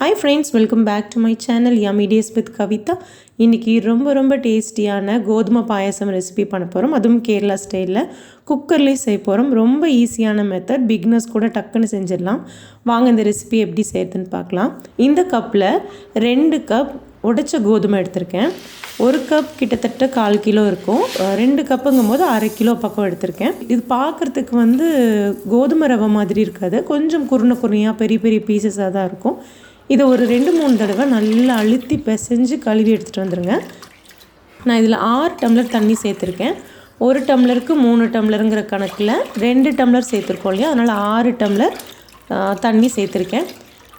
Hi friends, welcome back to my channel Yummy Days with Kavita. இன்னைக்கு ரொம்ப டேஸ்டியான கோதுமை பாயாசம் ரெசிபி பண்ண போறோம். அதுவும் கேரளா ஸ்டைல்ல குக்கர்லயே செய்ய போறோம். ரொம்ப ஈஸியான மெத்தட், பிகினர்ஸ் கூட டக்குன்னு செஞ்சிடலாம். வாங்க இந்த ரெசிபி எப்படி செய்யறதுன்னு பார்க்கலாம். இந்த கப்ல 2 கப் உடைச்ச கோதுமை எடுத்திருக்கேன். 1 கப் கிட்டத்தட்ட 1/4 கிலோ இருக்கும். 2 கப்புங்கும்போது 1/2 கிலோ பக்கம் எடுத்திருக்கேன். இது பார்க்கறதுக்கு கோதுமை ரவை மாதிரி இருக்காது. கொஞ்சம் குறுனையா பெரிய பீசஸாக தான் இருக்கும். இதை ஒரு 2-3 தடவை நல்லா அழுத்தி பிசைஞ்சு கழுவி எடுத்துகிட்டு வந்துடுங்க. நான் இதில் 6 டம்ளர் தண்ணி சேர்த்துருக்கேன். 1 டம்ளருக்கு 3 டம்ளருங்கிற கணக்கில் 2 டம்ளர் சேர்த்துருக்கோம் இல்லையா, அதனால் 6 டம்ளர் தண்ணி சேர்த்துருக்கேன்.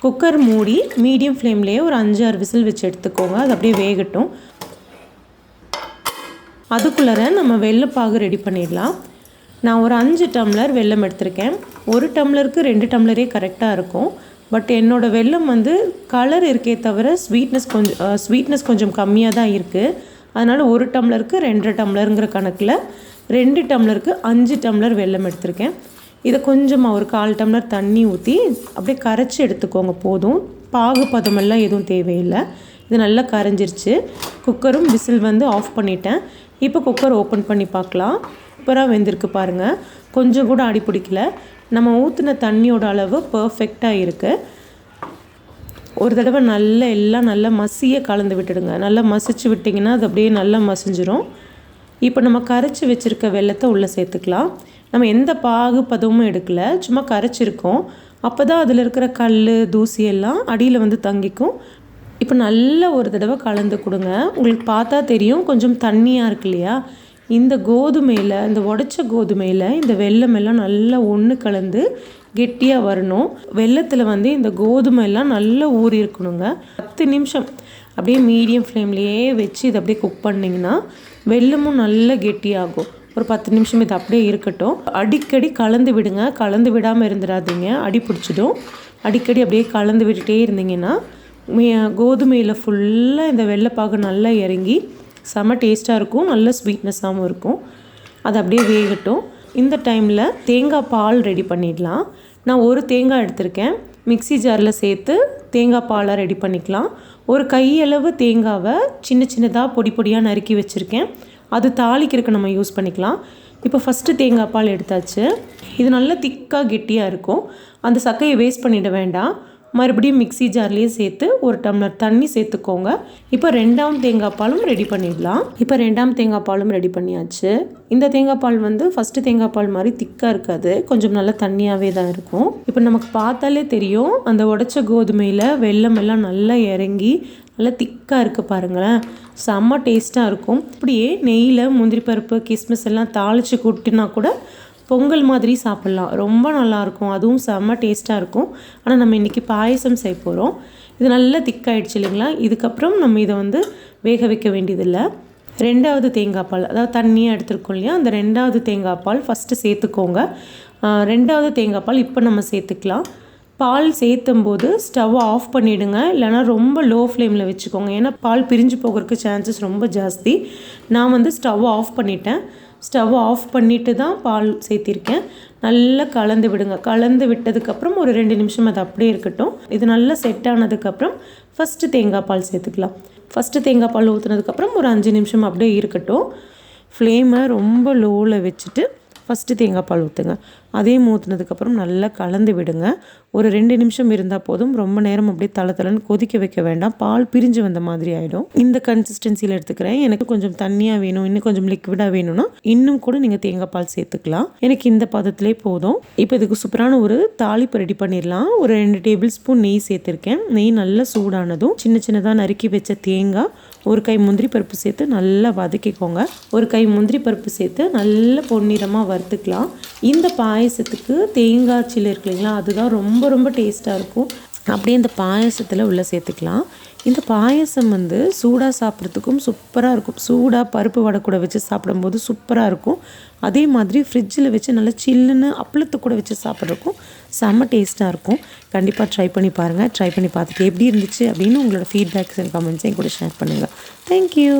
குக்கர் மூடி மீடியம் ஃப்ளேம்லேயே ஒரு 5-6 விசில் வச்சு எடுத்துக்கோங்க. அது அப்படியே வேகட்டும். அதுக்குள்ளே நம்ம வெல்லைப்பாகு ரெடி பண்ணிடலாம். நான் ஒரு 5 டம்ளர் வெல்லம் எடுத்திருக்கேன். 1 டம்ளருக்கு 2 டம்ளரே கரெக்டாக இருக்கும். பட் என்னோடய வெல்லம் கலர் இருக்கே தவிர ஸ்வீட்னஸ் கொஞ்சம் கம்மியாக தான் இருக்குது. அதனால் 1 டம்ளருக்கு 2 டம்ளருங்கிற கணக்கில் 2 டம்ளருக்கு 5 டம்ளர் வெல்லம் எடுத்திருக்கேன். இதை கொஞ்சம் ஒரு 1/4 டம்ளர் தண்ணி ஊற்றி அப்படியே கரைச்சி எடுத்துக்கோங்க. போதும், பாகு பதமெல்லாம் எதுவும் தேவையில்லை. இது நல்லா கரைஞ்சிருச்சு. குக்கரும் விசில் ஆஃப் பண்ணிட்டேன். இப்போ குக்கர் ஓப்பன் பண்ணி பார்க்கலாம். சூப்பராக வெந்திருக்கு பாருங்கள். கொஞ்சம் கூட அடி பிடிக்கல. நம்ம ஊற்றின தண்ணியோட அளவு பர்ஃபெக்டாக இருக்குது. ஒரு தடவை எல்லாம் நல்லா மசிய கலந்து விட்டுடுங்க. நல்லா மசிச்சு விட்டிங்கன்னா அது அப்படியே நல்லா மசிஞ்சிரும். இப்போ நம்ம கரைச்சி வச்சுருக்க வெல்லத்தை உள்ளே சேர்த்துக்கலாம். நம்ம எந்த பாகு பதமும் எடுக்கலை, சும்மா கரைச்சிருக்கோம். அப்போ தான் அதில் இருக்கிற கல் தூசி எல்லாம் அடியில் தங்கிக்கும். இப்போ நல்லா ஒரு தடவை கலந்து கொடுங்க. உங்களுக்கு பார்த்தா தெரியும் கொஞ்சம் தண்ணியாக இருக்கு இல்லையா. இந்த கோதுமையில், இந்த உடைச்ச கோதுமையில் இந்த வெல்லம் எல்லாம் நல்லா ஒன்று கலந்து கெட்டியாக வரணும். வெல்லத்தில் இந்த கோதுமை எல்லாம் நல்லா ஊறி இருக்கணுங்க. 10 நிமிஷம் அப்படியே மீடியம் ஃப்ளேம்லேயே வச்சு இதை அப்படியே குக் பண்ணிங்கன்னா வெல்லமும் நல்லா கெட்டியாகும். ஒரு 10 நிமிஷம் இது அப்படியே இருக்கட்டும். அடிக்கடி கலந்து விடுங்க. கலந்து விடாமல் இருந்துடாதீங்க, அடி பிடிச்சிடும். அடிக்கடி அப்படியே கலந்து விட்டுட்டே இருந்தீங்கன்னா கோதுமையில் ஃபுல்லாக இந்த வெள்ளைப்பாகு நல்லா இறங்கி செம்ம டேஸ்ட்டாக இருக்கும். நல்ல ஸ்வீட்னஸாகவும் இருக்கும். அது அப்படியே வேகட்டும். இந்த டைமில் தேங்காய் பால் ரெடி பண்ணிடலாம். நான் ஒரு தேங்காய் எடுத்திருக்கேன். மிக்ஸி ஜாரில் சேர்த்து தேங்காய் பாலை ரெடி பண்ணிக்கலாம். ஒரு கையளவு தேங்காவை சின்னதாக பொடியாக நறுக்கி வச்சுருக்கேன். அது தாளிக்கிறதுக்கு நம்ம யூஸ் பண்ணிக்கலாம். இப்போ ஃபஸ்ட்டு தேங்காய் பால் எடுத்தாச்சு. இது நல்லா திக்காக கெட்டியாக இருக்கும். அந்த சக்கையை வேஸ்ட் பண்ணிட வேண்டாம். மறுபடியும் மிக்ஸி ஜார்லேயே சேர்த்து 1 டம்ளர் தண்ணி சேர்த்துக்கோங்க. இப்போ 2ஆம் தேங்காய் பாலும் ரெடி பண்ணிடலாம். இப்போ 2ஆம் தேங்காய் பாலும் ரெடி பண்ணியாச்சு. இந்த தேங்காய் பால் ஃபஸ்ட்டு தேங்காய் பால் மாதிரி திக்காக இருக்காது, கொஞ்சம் நல்லா தண்ணியாகவே தான் இருக்கும். இப்போ நமக்கு பார்த்தாலே தெரியும் அந்த உடைச்ச கோதுமையில் வெல்லம் எல்லாம் நல்லா இறங்கி நல்லா திக்காக இருக்குது பாருங்களேன். செம்ம டேஸ்ட்டாக இருக்கும். அப்படியே நெய்யில் முந்திரி பருப்பு கிஸ்மிஸ் எல்லாம் தாளித்து கொட்டினா கூட பொங்கல் மாதிரி சாப்பிட்லாம். ரொம்ப நல்லாயிருக்கும். அதுவும் செம்ம டேஸ்ட்டாக இருக்கும். ஆனால் நம்ம இன்றைக்கி பாயசம் செய்ய போகிறோம். இது நல்லா திக்காயிடுச்சு இல்லைங்களா. இதுக்கப்புறம் நம்ம இதை வேக வைக்க வேண்டியதில்லை. 2ஆவது தேங்காய் பால், அதாவது தண்ணியாக எடுத்துருக்கோம் இல்லையா, அந்த 2ஆவது தேங்காய் பால் ஃபஸ்ட்டு சேர்த்துக்கோங்க. 2ஆவது தேங்காய் பால் இப்போ நம்ம சேர்த்துக்கலாம். பால் சேர்த்தும் போது ஸ்டவ்வை ஆஃப் பண்ணிவிடுங்க. இல்லைனா ரொம்ப லோ ஃப்ளேமில் வச்சுக்கோங்க. ஏன்னா பால் பிரிஞ்சு போகிறதுக்கு சான்சஸ் ரொம்ப ஜாஸ்தி. நான் ஸ்டவ்வை ஆஃப் பண்ணிட்டேன். ஸ்டவ்வை ஆஃப் பண்ணிவிட்டு தான் பால் சேர்த்திருக்கேன். நல்லா கலந்து விடுங்க. கலந்து விட்டதுக்கப்புறம் ஒரு 2 நிமிஷம் அது அப்படியே இருக்கட்டும். இது நல்லா செட் ஆனதுக்கப்புறம் ஃபஸ்ட்டு தேங்காய் பால் சேர்த்துக்கலாம். ஃபஸ்ட்டு தேங்காய் பால் ஊற்றுனதுக்கப்புறம் ஒரு 5 நிமிஷம் அப்படியே இருக்கட்டும். ஃப்ளேமை ரொம்ப லோவில் வச்சுட்டு ஃபஸ்ட்டு தேங்காய் பால் ஊற்றுங்க. அதையும் ஊற்றுனதுக்கப்புறம் நல்லா கலந்து விடுங்க. ஒரு 2 நிமிஷம் இருந்தால் போதும். ரொம்ப நேரம் அப்படியே தளன்னு கொதிக்க வைக்க வேண்டாம். பால் பிரிஞ்சு வந்த மாதிரி ஆகிடும். இந்த கன்சிஸ்டன்சியில் எடுத்துக்கிறேன். எனக்கு கொஞ்சம் தண்ணியாக வேணும், இன்னும் கொஞ்சம் லிக்விடாக வேணும்னா இன்னும் கூட நீங்கள் தேங்காய் பால் சேர்த்துக்கலாம். எனக்கு இந்த பதத்திலே போதும். இப்போ இதுக்கு சூப்பரான ஒரு தாளிப்பு ரெடி பண்ணிடலாம். ஒரு 2 டேபிள் ஸ்பூன் நெய் சேர்த்துருக்கேன். நெய் நல்லா சூடானதும் சின்னதாக நறுக்கி வச்ச தேங்காய், 1 கை முந்திரி பருப்பு சேர்த்து நல்லா வதக்கிக்கோங்க. 1 கை முந்திரி பருப்பு சேர்த்து நல்ல பொன்னிறமாக வறுத்துக்கலாம். இந்த பாயசத்துக்கு தேங்காய் சில்லு இருக்கு இல்லைங்களா, அதுதான் ரொம்ப டேஸ்ட்டாக இருக்கும். அப்படியே இந்த பாயசத்தில் உள்ளே சேர்த்துக்கலாம். இந்த பாயசம் சூடாக சாப்பிட்றதுக்கும் சூப்பராக இருக்கும். சூடாக பருப்பு வடை கூட வச்சு சாப்பிடும்போது சூப்பராக இருக்கும். அதே மாதிரி ஃப்ரிட்ஜில் வச்சு நல்லா சில்லுன்னு அப்பளத்து கூட வச்சு சாப்பிட்றதுக்கும் செம்ம டேஸ்ட்டாக இருக்கும். கண்டிப்பாக ட்ரை பண்ணி பாருங்கள். ட்ரை பண்ணி பார்த்துட்டு எப்படி இருந்துச்சு அப்படின்னு உங்களோட ஃபீட்பேக்ஸ் அண்ட் கமெண்ட்ஸையும் கூட ஷேர் பண்ணுங்கள். தேங்க்யூ.